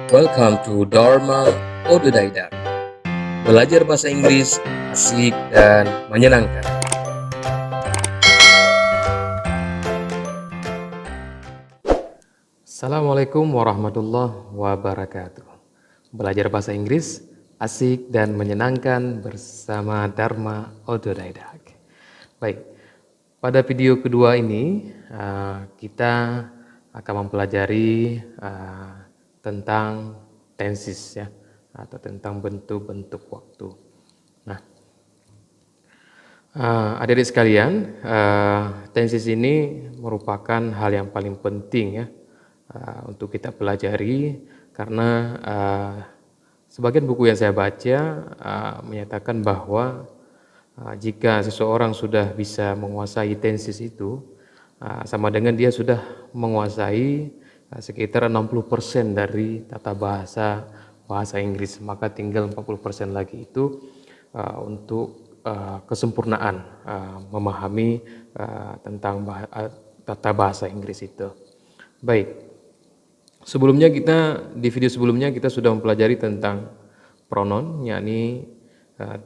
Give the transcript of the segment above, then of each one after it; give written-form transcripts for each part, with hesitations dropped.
Welcome to Dharma Autodidact. Belajar bahasa Inggris asik dan menyenangkan. Assalamualaikum warahmatullahi wabarakatuh. Belajar bahasa Inggris asik dan menyenangkan bersama Dharma Autodidact. Baik, pada video kedua ini kita akan mempelajari tentang tenses ya, atau tentang bentuk-bentuk waktu. Nah, adik-adik sekalian, tenses ini merupakan hal yang paling penting ya untuk kita pelajari, karena sebagian buku yang saya baca menyatakan bahwa jika seseorang sudah bisa menguasai tenses itu, sama dengan dia sudah menguasai sekitar 60% dari tata bahasa Inggris, maka tinggal 40% lagi itu untuk kesempurnaan memahami tentang tata bahasa Inggris itu. Baik, sebelumnya di video sebelumnya kita sudah mempelajari tentang pronoun, yakni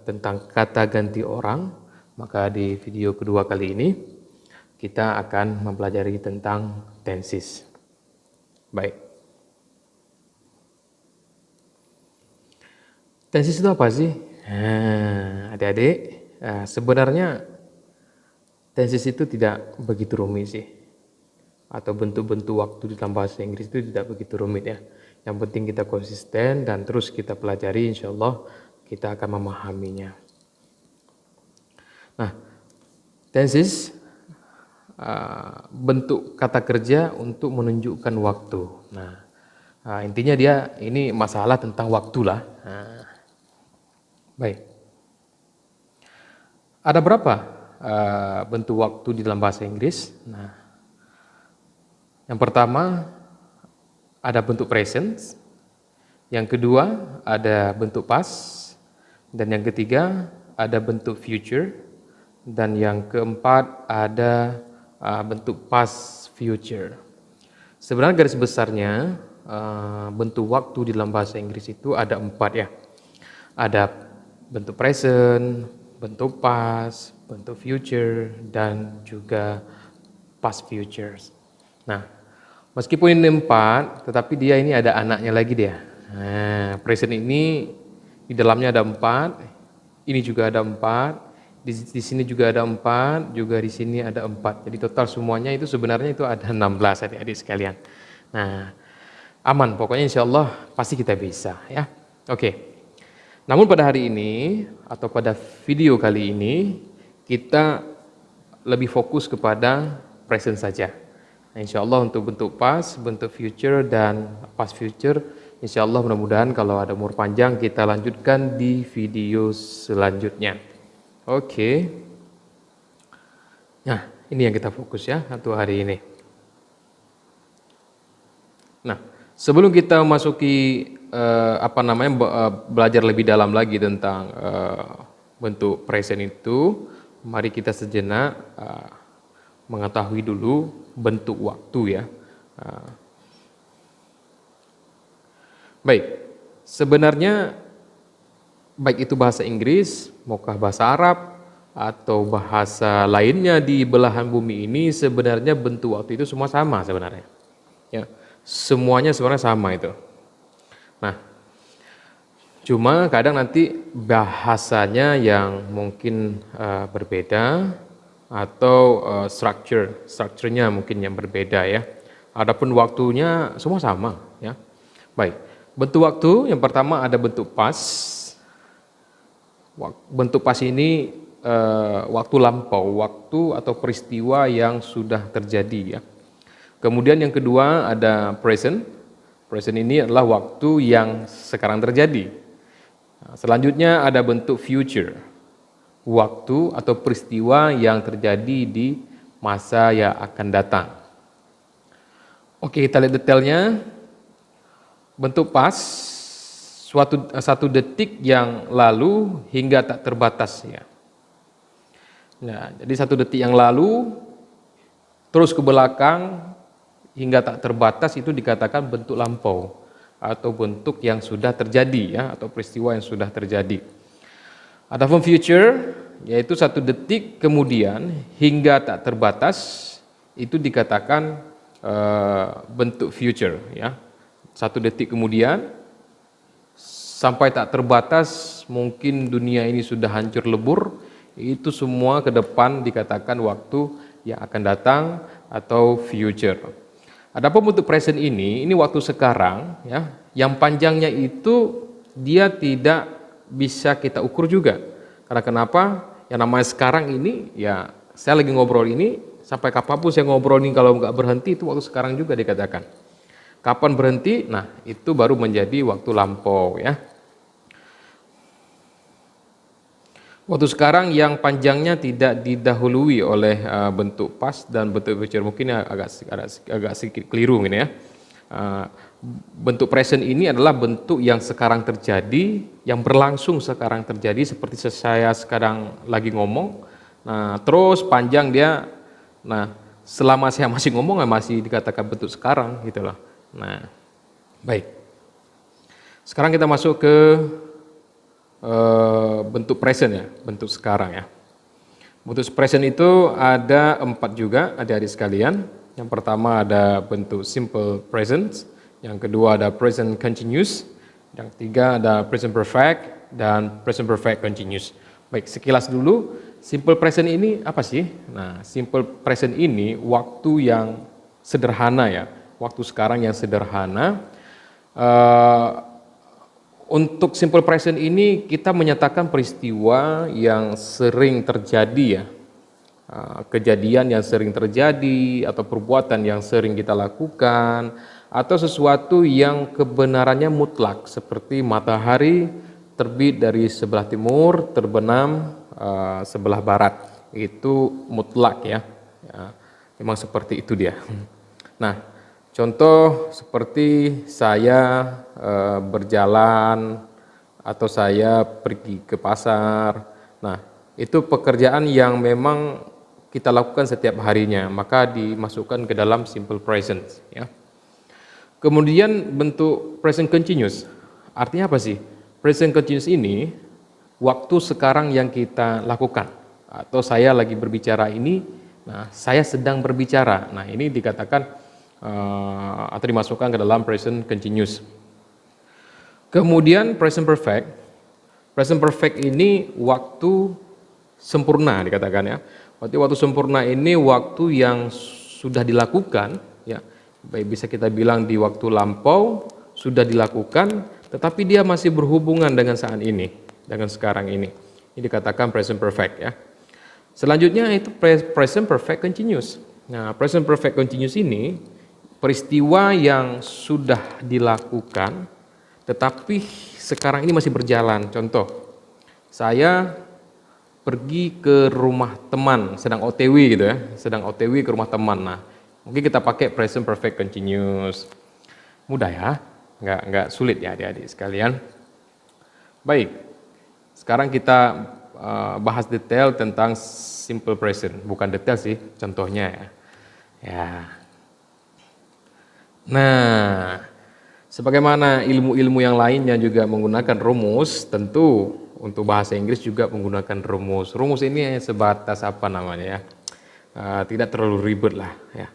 tentang kata ganti orang. Maka di video kedua kali ini kita akan mempelajari tentang tenses. Baik. Tenses itu apa sih? Adik-adik, sebenarnya tenses itu tidak begitu rumit sih. Atau bentuk-bentuk waktu di dalam bahasa Inggris itu tidak begitu rumit ya. Yang penting kita konsisten dan terus kita pelajari, insya Allah kita akan memahaminya. Nah, tenses bentuk kata kerja untuk menunjukkan waktu. Nah, intinya dia ini masalah tentang waktu lah. Baik. Ada berapa bentuk waktu di dalam bahasa Inggris? Nah, yang pertama ada bentuk present, yang kedua ada bentuk past, dan yang ketiga ada bentuk future, dan yang keempat ada bentuk past future. Sebenarnya garis besarnya bentuk waktu di dalam bahasa Inggris itu ada 4 ya. Ada bentuk present, bentuk past, bentuk future, dan juga past futures. Nah, meskipun ini 4, tetapi dia ini ada anaknya lagi dia. Nah, present ini di dalamnya ada 4, ini juga ada 4. Di sini juga ada 4, juga di sini ada 4. Jadi total semuanya itu sebenarnya itu ada 16 adik-adik sekalian. Nah, aman, pokoknya insya Allah pasti kita bisa ya. Oke. Namun pada hari ini atau pada video kali ini kita lebih fokus kepada present saja. Nah, insya Allah untuk bentuk past, bentuk future, dan past future, insya Allah mudah-mudahan kalau ada umur panjang kita lanjutkan di video selanjutnya. Oke. Nah, ini yang kita fokus ya untuk hari ini. Nah, sebelum kita masuki belajar lebih dalam lagi tentang bentuk present itu, mari kita sejenak mengetahui dulu bentuk waktu ya. Baik, sebenarnya baik itu bahasa Inggris, maukah bahasa Arab, atau bahasa lainnya di belahan bumi ini, sebenarnya bentuk waktu itu semua sama sebenarnya. Ya, semuanya sebenarnya sama itu. Nah, cuma kadang nanti bahasanya yang mungkin berbeda, atau strukturnya mungkin yang berbeda ya. Adapun waktunya semua sama ya. Baik, bentuk waktu yang pertama ada bentuk past. Bentuk past ini waktu lampau, waktu atau peristiwa yang sudah terjadi ya. Kemudian yang kedua ada present. Present ini adalah waktu yang sekarang terjadi. Nah, selanjutnya ada bentuk future. Waktu atau peristiwa yang terjadi di masa yang akan datang. Oke, kita lihat detailnya. Bentuk past, satu detik yang lalu hingga tak terbatas ya. Nah, jadi 1 detik yang lalu terus ke belakang hingga tak terbatas itu dikatakan bentuk lampau. atau bentuk yang sudah terjadi ya, atau peristiwa yang sudah terjadi. Adapun future yaitu 1 detik kemudian hingga tak terbatas, itu dikatakan bentuk future ya. 1 detik kemudian sampai tak terbatas, mungkin dunia ini sudah hancur lebur, itu semua ke depan dikatakan waktu yang akan datang atau future. Adapun bentuk present ini waktu sekarang ya, yang panjangnya itu dia tidak bisa kita ukur juga. Karena kenapa? Yang namanya sekarang ini ya, saya lagi ngobrol ini, sampai kapanpun saya ngobrol ini kalau nggak berhenti itu waktu sekarang juga dikatakan. Kapan berhenti? Nah, itu baru menjadi waktu lampau ya. Waktu sekarang yang panjangnya tidak didahului oleh bentuk past dan bentuk future, mungkin agak sedikit keliru ini ya. Bentuk present ini adalah bentuk yang sekarang terjadi, yang berlangsung sekarang terjadi, seperti saya sekarang lagi ngomong. Nah, terus panjang dia. Nah, selama saya masih ngomong masih dikatakan bentuk sekarang gitu loh. Nah, baik. Sekarang kita masuk ke bentuk present ya, bentuk sekarang ya. Bentuk present itu ada 4 juga adik-adik sekalian. Yang pertama ada bentuk simple present, yang kedua ada present continuous, yang ketiga ada present perfect dan present perfect continuous. Baik, sekilas dulu simple present ini apa sih? Nah, simple present ini waktu yang sederhana ya, waktu sekarang yang sederhana. Untuk simple present ini kita menyatakan peristiwa yang sering terjadi ya, kejadian yang sering terjadi atau perbuatan yang sering kita lakukan, atau sesuatu yang kebenarannya mutlak seperti matahari terbit dari sebelah timur, terbenam sebelah barat, itu mutlak ya. Memang seperti itu dia. Nah, contoh seperti saya berjalan atau saya pergi ke pasar. Nah, itu pekerjaan yang memang kita lakukan setiap harinya, maka dimasukkan ke dalam simple present ya. Kemudian bentuk present continuous. Artinya apa sih? Present continuous ini waktu sekarang yang kita lakukan, atau saya lagi berbicara ini, nah saya sedang berbicara. Nah, ini dikatakan atau dimasukkan ke dalam present continuous. Kemudian present perfect. Present perfect ini waktu sempurna dikatakan ya. Waktu sempurna ini waktu yang sudah dilakukan ya. Baik bisa kita bilang di waktu lampau sudah dilakukan, tetapi dia masih berhubungan dengan saat ini, dengan sekarang ini. Ini dikatakan present perfect ya. Selanjutnya itu present perfect continuous. Nah, present perfect continuous ini peristiwa yang sudah dilakukan tetapi sekarang ini masih berjalan. Contoh, saya pergi ke rumah teman, sedang OTW gitu ya, sedang OTW ke rumah teman. Nah, mungkin kita pakai present perfect continuous. Mudah ya, nggak sulit ya adik-adik sekalian. Baik, sekarang kita bahas detail tentang simple present. Bukan detail sih, contohnya ya. Ya. Nah, sebagaimana ilmu-ilmu yang lainnya juga menggunakan rumus, tentu untuk bahasa Inggris juga menggunakan rumus. Rumus ini sebatas apa namanya ya, tidak terlalu ribet lah ya.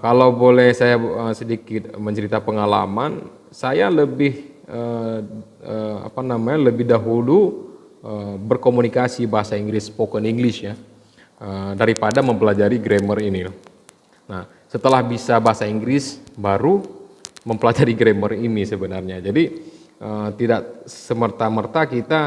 Kalau boleh saya sedikit mencerita pengalaman, saya lebih lebih dahulu berkomunikasi bahasa Inggris, spoken English ya, daripada mempelajari grammar ini. Nah, setelah bisa bahasa Inggris baru mempelajari grammar ini sebenarnya. Jadi tidak semerta-merta kita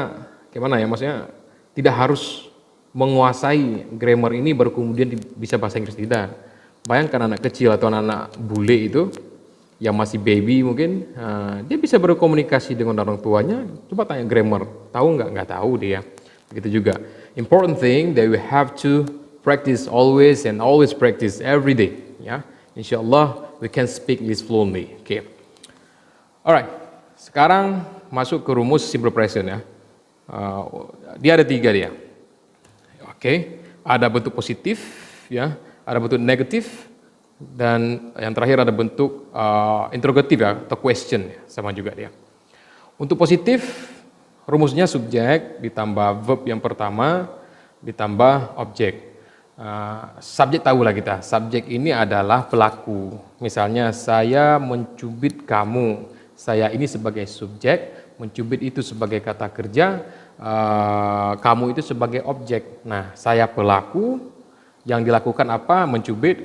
gimana ya, maksudnya tidak harus menguasai grammar ini baru kemudian bisa bahasa Inggris, tidak. Bayangkan anak kecil atau anak bule itu yang masih baby mungkin, dia bisa berkomunikasi dengan orang tuanya, coba tanya grammar, tahu nggak? Nggak tahu dia. Begitu juga. Important thing that we have to practice always and always practice every day. Ya, insyaallah we can speak English fluently. Okay. Alright. Sekarang masuk ke rumus simple present ya. Dia ada 3 dia. Oke. Ada bentuk positif ya, ada bentuk negatif Dan yang terakhir ada bentuk interrogatif ya, atau question, sama juga dia. Untuk positif, rumusnya subjek ditambah verb yang pertama ditambah objek. Subjek tahulah kita, subjek ini adalah pelaku. Misalnya saya mencubit kamu, saya ini sebagai subjek, mencubit itu sebagai kata kerja, kamu itu sebagai objek. Nah, saya pelaku, yang dilakukan apa? Mencubit,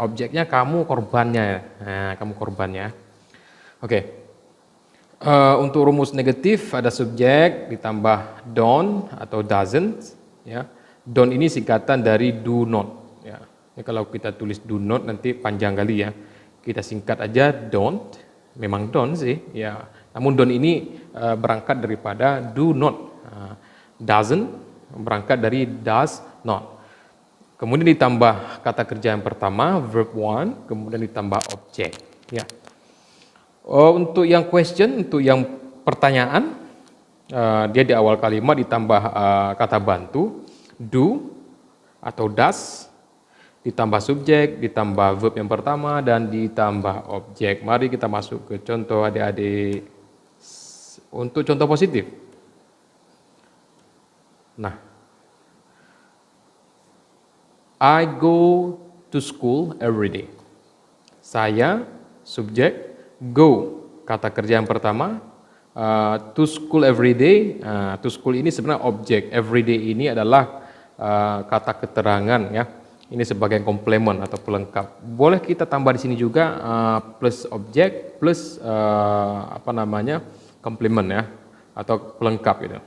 objeknya kamu korbannya. Nah, kamu korbannya. Oke. Untuk rumus negatif ada subjek ditambah don't atau doesn't, ya. Don't ini singkatan dari do not, ya. Ini kalau kita tulis do not nanti panjang kali ya. Kita singkat aja don't. Memang don't sih, ya. Namun don't ini berangkat daripada do not. Doesn't berangkat dari does not. Kemudian ditambah kata kerja yang pertama, verb one, kemudian ditambah objek. Ya. Untuk yang question, untuk yang pertanyaan, dia di awal kalimat ditambah kata bantu, do atau does, ditambah subjek, ditambah verb yang pertama, dan ditambah objek. Mari kita masuk ke contoh adik-adik. Untuk contoh positif. Nah, I go to school every day. Saya, subjek, go, kata kerja yang pertama, to school every day. To school ini sebenarnya objek, every day ini adalah kata keterangan ya. Ini sebagai komplement atau pelengkap. Boleh kita tambah di sini juga plus objek plus komplement ya, atau pelengkap gitu.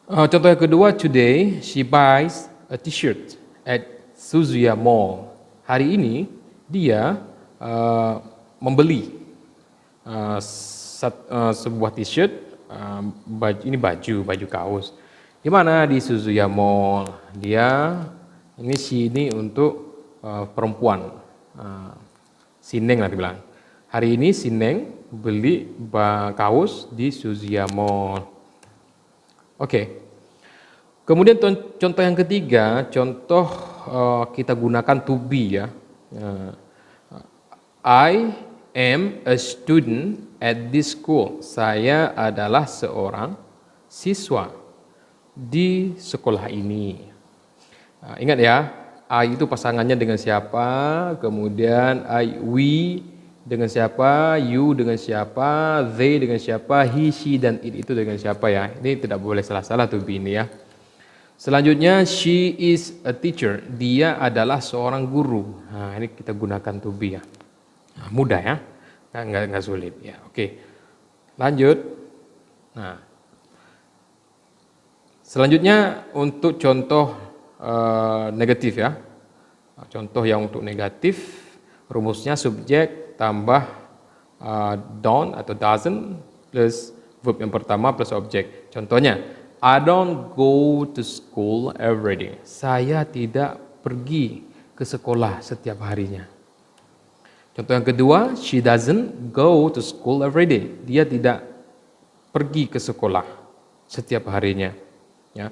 Contoh yang kedua, today she buys a t-shirt at Suzuya Mall. Hari ini dia membeli sebuah t-shirt, ini baju kaos. Di mana? Di Suzuya Mall. Dia ini sini untuk perempuan. Sineng nanti bilang. Hari ini Sineng beli kaos di Suzuya Mall. Oke. Kemudian contoh yang ketiga, contoh kita gunakan to be ya. I am a student at this school. Saya adalah seorang siswa di sekolah ini. Ingat ya, I itu pasangannya dengan siapa, kemudian we dengan siapa, you dengan siapa, they dengan siapa, he, she, dan it itu dengan siapa ya. Ini tidak boleh salah-salah to be ini ya. Selanjutnya, she is a teacher. Dia adalah seorang guru. Nah, ini kita gunakan to be ya. Nah, mudah ya, nggak sulit ya. Oke, lanjut. Nah, selanjutnya untuk contoh negatif ya. Contoh yang untuk negatif, rumusnya subjek tambah don't atau doesn't plus verb yang pertama plus objek. Contohnya, I don't go to school every day. Saya tidak pergi ke sekolah setiap harinya. Contoh yang kedua, she doesn't go to school every day. Dia tidak pergi ke sekolah setiap harinya. Ya.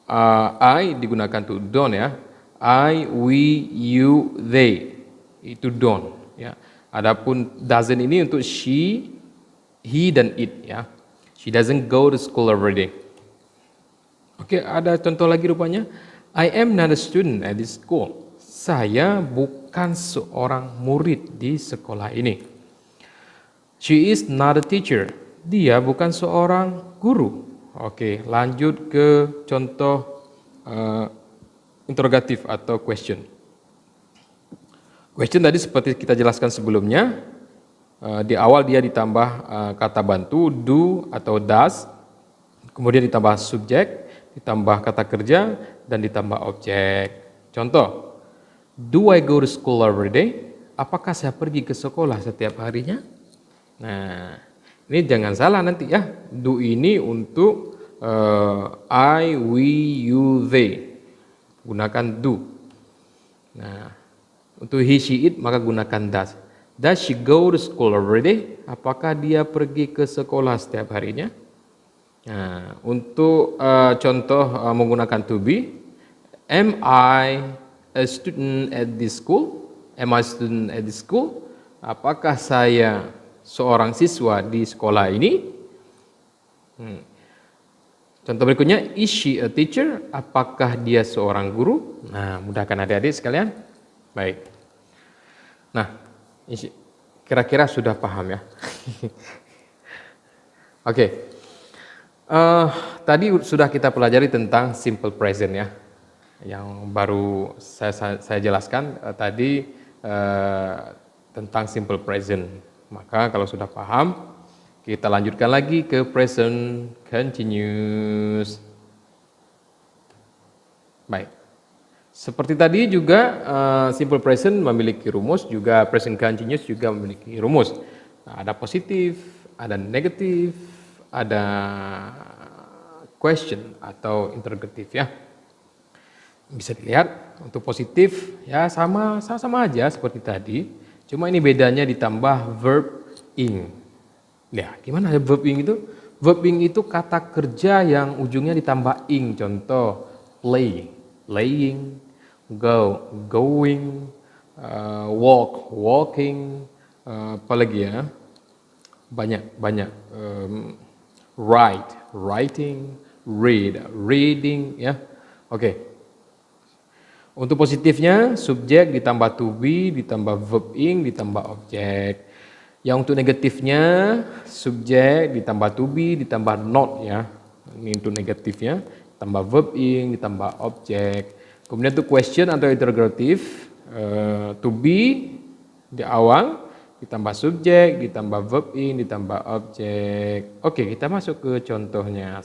I digunakan to don't ya. I, we, you, they. Itu don't. Ya. Adapun doesn't ini untuk she, he, dan it. Ya. She doesn't go to school every day. Oke, ada contoh lagi rupanya. I am not a student at this school. Saya bukan seorang murid di sekolah ini. She is not a teacher. Dia bukan seorang guru. Oke, lanjut ke contoh interrogatif atau question. Question tadi seperti kita jelaskan sebelumnya. Di awal dia ditambah kata bantu, do atau does. Kemudian ditambah subjek, ditambah kata kerja, dan ditambah objek. Contoh, do I go to school every day? Apakah saya pergi ke sekolah setiap harinya? Nah, ini jangan salah nanti ya. Do ini untuk I, we, you, they. Gunakan do. Nah, untuk he, she, it maka gunakan does. Does she go to school every day? Apakah dia pergi ke sekolah setiap harinya? Nah, untuk contoh menggunakan to be, am I a student at this school? Am I student at the school? Apakah saya seorang siswa di sekolah ini? Contoh berikutnya, is she a teacher? Apakah dia seorang guru? Nah, mudahkan adik-adik sekalian. Baik. Nah, kira-kira sudah paham ya? Oke. Tadi sudah kita pelajari tentang simple present ya. Yang baru saya jelaskan tadi tentang simple present. Maka kalau sudah paham, kita lanjutkan lagi ke present continuous. Baik. Seperti tadi juga simple present memiliki rumus, juga present continuous juga memiliki rumus. Nah, ada positif, ada negatif, ada question atau interrogative ya. Bisa dilihat untuk positif ya sama aja seperti tadi, cuma ini bedanya ditambah verb ing. Ya, gimana ya verb ing itu? Verb ing itu kata kerja yang ujungnya ditambah ing. Contoh play, playing, go, going, walk, walking, apa lagi ya? Banyak. Write, writing, read, reading ya. Oke. Untuk positifnya, subjek ditambah to be, ditambah verb ing, ditambah objek. Yang untuk negatifnya, subjek ditambah to be, ditambah not ya. Ini untuk negatifnya, tambah verb ing, ditambah objek. Kemudian untuk question atau interrogative, to be di awal, ditambah subjek, ditambah verb ing, ditambah objek. Oke, kita masuk ke contohnya.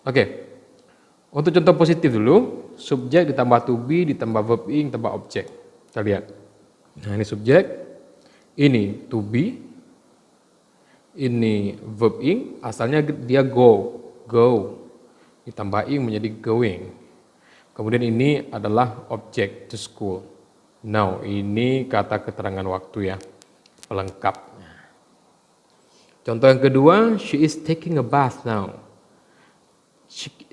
Oke. Untuk contoh positif dulu, subjek ditambah to be, ditambah verb ing, ditambah objek. Kita lihat. Nah, ini subjek, ini to be, ini verb ing, asalnya dia go. Ditambah ing menjadi going. Kemudian ini adalah objek to school. Now, ini kata keterangan waktu ya, pelengkap. Contoh yang kedua, she is taking a bath now.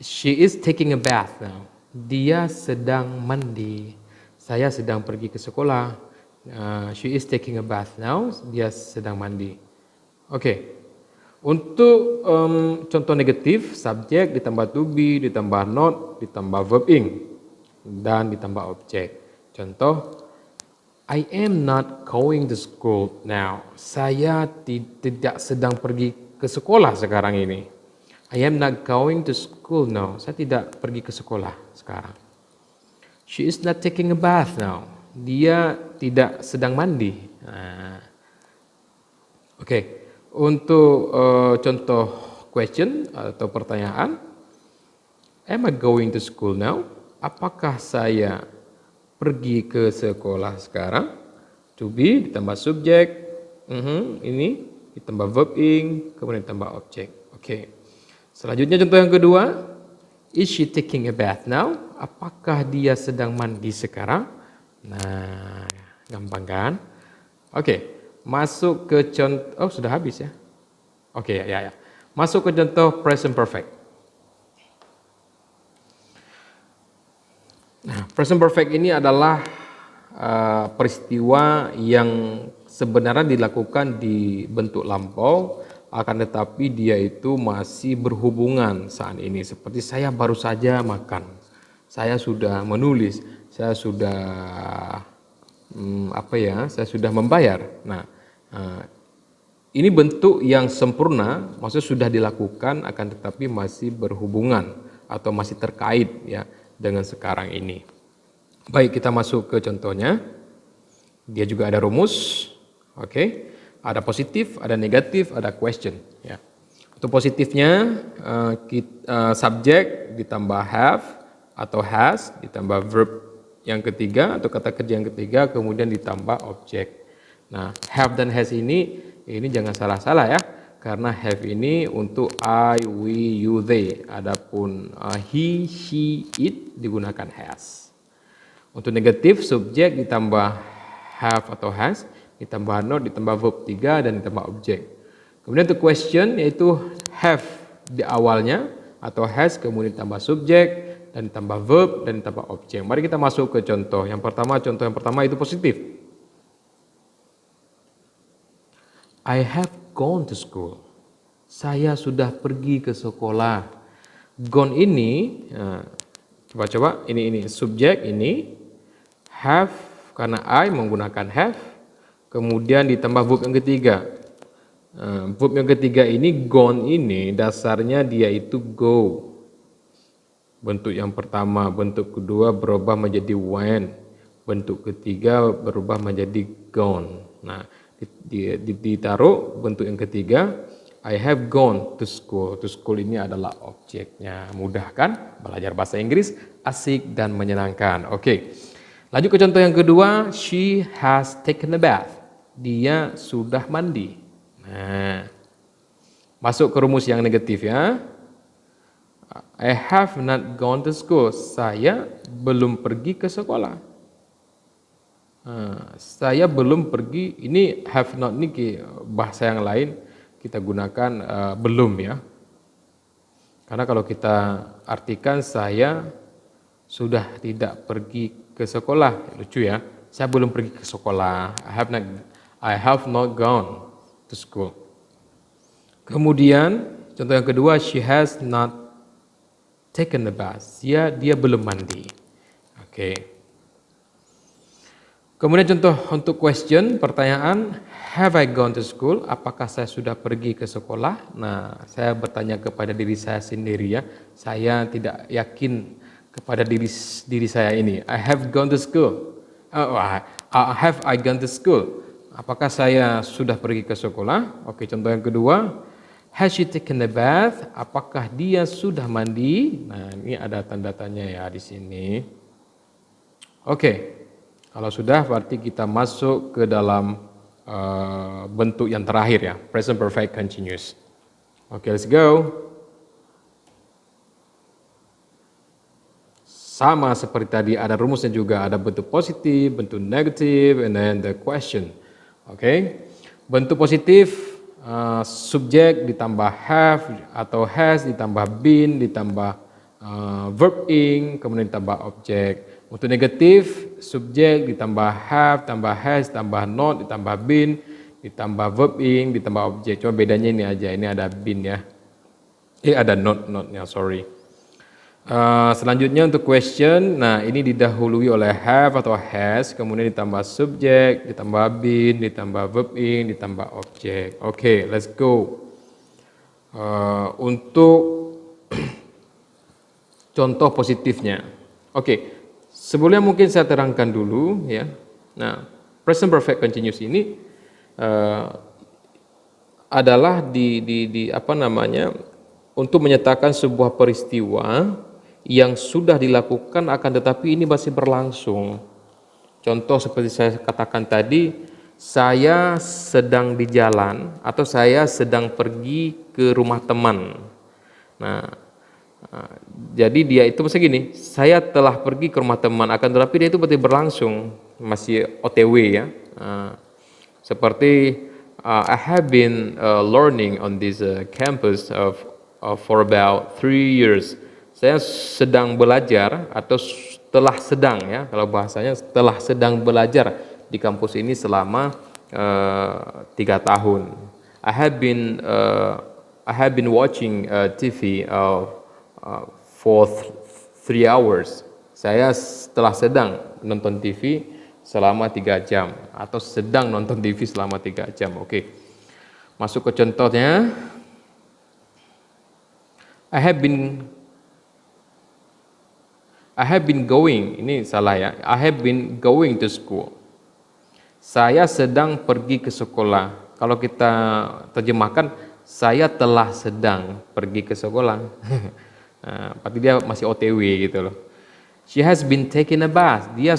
She is taking a bath now. Dia sedang mandi. Saya sedang pergi ke sekolah. She is taking a bath now. Dia sedang mandi. Oke. Untuk contoh negatif, subjek ditambah to be, ditambah not, ditambah verb ing, dan ditambah objek. Contoh, I am not going to school now. Saya tidak sedang pergi ke sekolah sekarang ini. I am not going to school now. Saya tidak pergi ke sekolah sekarang. She is not taking a bath now. Dia tidak sedang mandi. Oke. Untuk contoh question atau pertanyaan, am I going to school now? Apakah saya pergi ke sekolah sekarang? To be ditambah subjek, ini ditambah verb ing, kemudian ditambah objek. Oke. Selanjutnya contoh yang kedua, is she taking a bath now? Apakah dia sedang mandi sekarang? Nah, gampang kan? Oke, masuk ke contoh, sudah habis ya? Oke, ya. Masuk ke contoh present perfect. Nah, present perfect ini adalah peristiwa yang sebenarnya dilakukan di bentuk lampau, akan tetapi dia itu masih berhubungan saat ini. Seperti saya baru saja makan, saya sudah menulis, saya sudah saya sudah membayar. Nah, ini bentuk yang sempurna, maksudnya sudah dilakukan, akan tetapi masih berhubungan atau masih terkait ya dengan sekarang ini. Baik, kita masuk ke contohnya. Dia juga ada rumus, oke. Ada positif, ada negatif, ada question. Ya. Untuk positifnya, subjek ditambah have atau has, ditambah verb yang ketiga atau kata kerja yang ketiga, kemudian ditambah objek. Nah, have dan has ini jangan salah-salah ya, karena have ini untuk I, we, you, they. Adapun he, she, it digunakan has. Untuk negatif, subjek ditambah have atau has, ditambah not, ditambah verb 3, dan ditambah objek. Kemudian untuk question yaitu have di awalnya atau has, kemudian ditambah subjek, dan ditambah verb, dan ditambah objek. Mari kita masuk ke contoh. Contoh yang pertama itu positif. I have gone to school. Saya sudah pergi ke sekolah. Gone ini, coba-coba, ini subjek ini, have, karena I menggunakan have, kemudian ditambah verb yang ketiga. Verb yang ketiga ini, gone ini, dasarnya dia itu go. Bentuk yang pertama, bentuk kedua berubah menjadi went. Bentuk ketiga berubah menjadi gone. Nah, ditaruh bentuk yang ketiga, I have gone to school. To school ini adalah objeknya. Mudah kan? Belajar bahasa Inggris asik dan menyenangkan. Oke. Lanjut ke contoh yang kedua, she has taken a bath. Dia sudah mandi. Nah, masuk ke rumus yang negatif ya. I have not gone to school. Saya belum pergi ke sekolah. Saya belum pergi, ini have not ini bahasa yang lain kita gunakan belum ya. Karena kalau kita artikan saya sudah tidak pergi ke sekolah, lucu ya. Saya belum pergi ke sekolah. I have not gone to school. Kemudian contoh yang kedua, she has not taken a bath. Dia belum mandi. Oke. Kemudian contoh untuk question, pertanyaan, have I gone to school? Apakah saya sudah pergi ke sekolah? Nah, saya bertanya kepada diri saya sendiri ya. Saya tidak yakin kepada diri saya ini. I have gone to school. Have I gone to school? Apakah saya sudah pergi ke sekolah? Oke, contoh yang kedua, has she taken a bath? Apakah dia sudah mandi? Nah, ini ada tanda tanya ya di sini. Oke. Kalau sudah berarti kita masuk ke dalam bentuk yang terakhir ya, present perfect continuous. Oke, let's go. Sama seperti tadi, ada rumusnya juga, ada bentuk positif, bentuk negatif, and then the question. Oke. Bentuk positif, subjek ditambah have atau has, ditambah been, ditambah verb ing, kemudian ditambah objek. Untuk negatif, subjek ditambah have, tambah has, tambah not, ditambah been, ditambah verb ing, ditambah objek. Cuma bedanya ini aja, ini ada been ya. Ada not-nya, sorry. Selanjutnya untuk question, nah ini didahului oleh have atau has, kemudian ditambah subjek, ditambah been, ditambah verb ing, ditambah objek. Oke, let's go. Untuk contoh positifnya. Oke. Sebelumnya mungkin saya terangkan dulu ya. Nah, present perfect continuous ini adalah untuk menyatakan sebuah peristiwa yang sudah dilakukan akan tetapi ini masih berlangsung. Contoh seperti saya katakan tadi, saya sedang di jalan atau saya sedang pergi ke rumah teman. Nah, jadi dia itu maksudnya gini, saya telah pergi ke rumah teman, akan tetapi dia itu berarti berlangsung, masih OTW ya. Seperti I have been learning on this campus for about 3 years. Saya sedang belajar atau telah sedang ya, kalau bahasanya telah sedang belajar di kampus ini selama 3 tahun. I have been watching TV for 3 hours. Saya telah sedang nonton TV selama 3 jam atau sedang nonton TV selama 3 jam. Oke. Masuk ke contohnya. I have been going, ini salah ya. I have been going to school. Saya sedang pergi ke sekolah. Kalau kita terjemahkan, saya telah sedang pergi ke sekolah. Berarti dia masih OTW gitu loh. She has been taking a bath. Dia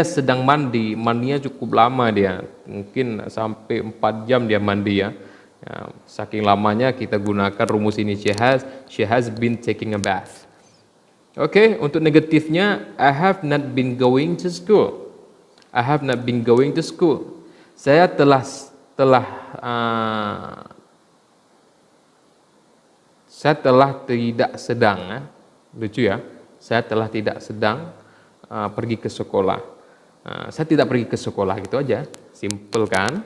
sedang mandi. Mandinya cukup lama dia. Mungkin sampai 4 jam dia mandi ya. Saking lamanya kita gunakan rumus ini. She has been taking a bath. Oke, untuk negatifnya, I have not been going to school. I have not been going to school. Saya telah tidak sedang Lucu ya, saya telah tidak sedang pergi ke sekolah. Saya tidak pergi ke sekolah, gitu aja. Simple kan?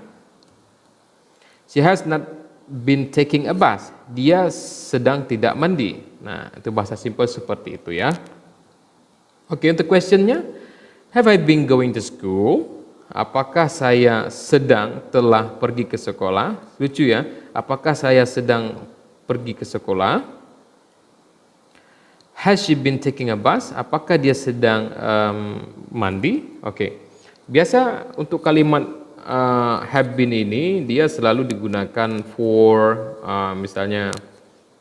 She has not been taking a bath. Dia sedang tidak mandi. Nah, itu bahasa simple seperti itu ya. Oke, untuk questionnya, have I been going to school? Apakah saya telah pergi ke sekolah? Lucu ya, apakah saya sedang pergi ke sekolah? Has she been taking a bath? Apakah dia sedang mandi? Oke. Biasa untuk kalimat have been ini dia selalu digunakan for misalnya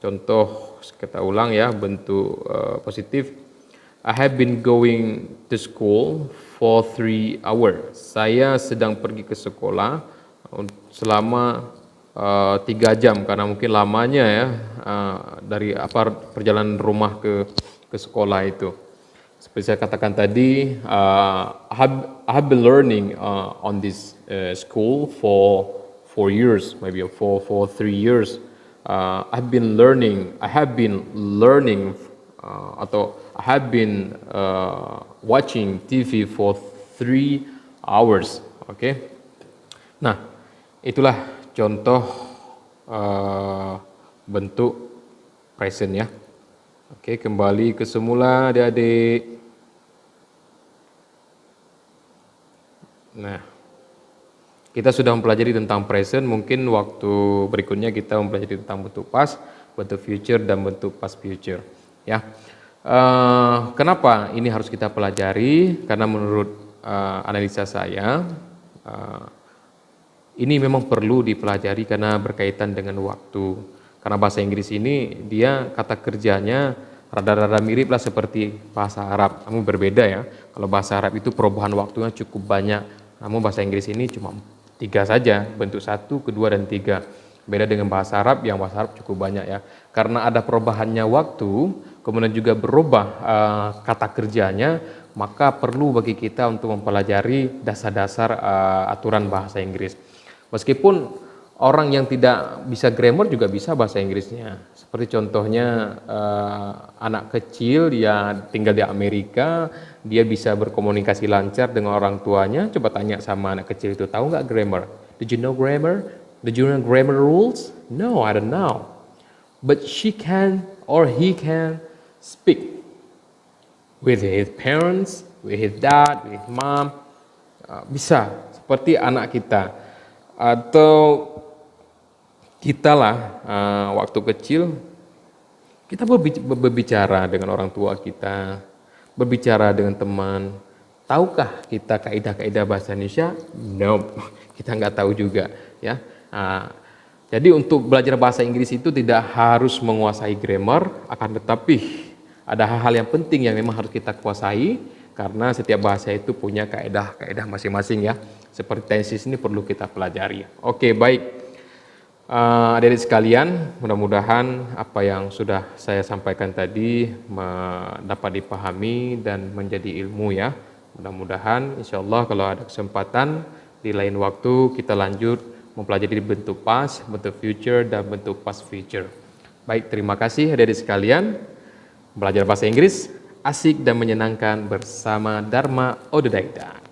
contoh kita ulang ya bentuk positif. I have been going to school for 3 hours. Saya sedang pergi ke sekolah selama 3 jam karena mungkin lamanya ya dari perjalanan rumah ke sekolah itu. Seperti saya katakan tadi, I have been learning on this school for 4 years, maybe for 3 years. I have been learning atau I have been watching TV for 3 hours. Oke. Nah, itulah contoh bentuk present ya. Oke, kembali ke semula adik-adik. Nah, kita sudah mempelajari tentang present, mungkin waktu berikutnya kita mempelajari tentang bentuk past, bentuk future, dan bentuk past future. Ya, kenapa ini harus kita pelajari? Karena menurut analisa saya, ini memang perlu dipelajari karena berkaitan dengan waktu. Karena bahasa Inggris ini dia kata kerjanya rada-rada mirip lah seperti bahasa Arab, namun berbeda ya. Kalau bahasa Arab itu perubahan waktunya cukup banyak, namun bahasa Inggris ini cuma 3 saja, bentuk 1, kedua, dan 3. Beda dengan bahasa Arab, yang bahasa Arab cukup banyak ya. Karena ada perubahannya waktu, kemudian juga berubah kata kerjanya, maka perlu bagi kita untuk mempelajari dasar-dasar aturan bahasa Inggris. Meskipun orang yang tidak bisa grammar juga bisa bahasa Inggrisnya. Seperti contohnya anak kecil yang tinggal di Amerika, dia bisa berkomunikasi lancar dengan orang tuanya. Coba tanya sama anak kecil itu, tahu nggak grammar? Did you know grammar? Did you know grammar rules? No, I don't know. But she can or he can speak with his parents, with his dad, with his mom. Bisa, seperti anak kita. Atau kita lah waktu kecil kita berbicara dengan orang tua kita, berbicara dengan teman. Tahukah kita kaidah-kaidah bahasa Indonesia? No, kita nggak tahu juga ya. Jadi untuk belajar bahasa Inggris itu tidak harus menguasai grammar, akan tetapi ada hal-hal yang penting yang memang harus kita kuasai karena setiap bahasa itu punya kaidah-kaidah masing-masing ya. Seperti tenses ini perlu kita pelajari. Oke, baik. Adik-adik sekalian, mudah-mudahan apa yang sudah saya sampaikan tadi dapat dipahami dan menjadi ilmu ya. Mudah-mudahan insya Allah kalau ada kesempatan di lain waktu kita lanjut mempelajari bentuk past, bentuk future, dan bentuk past future. Baik, terima kasih adik-adik sekalian. Belajar bahasa Inggris asik dan menyenangkan bersama Dharma Ododaita.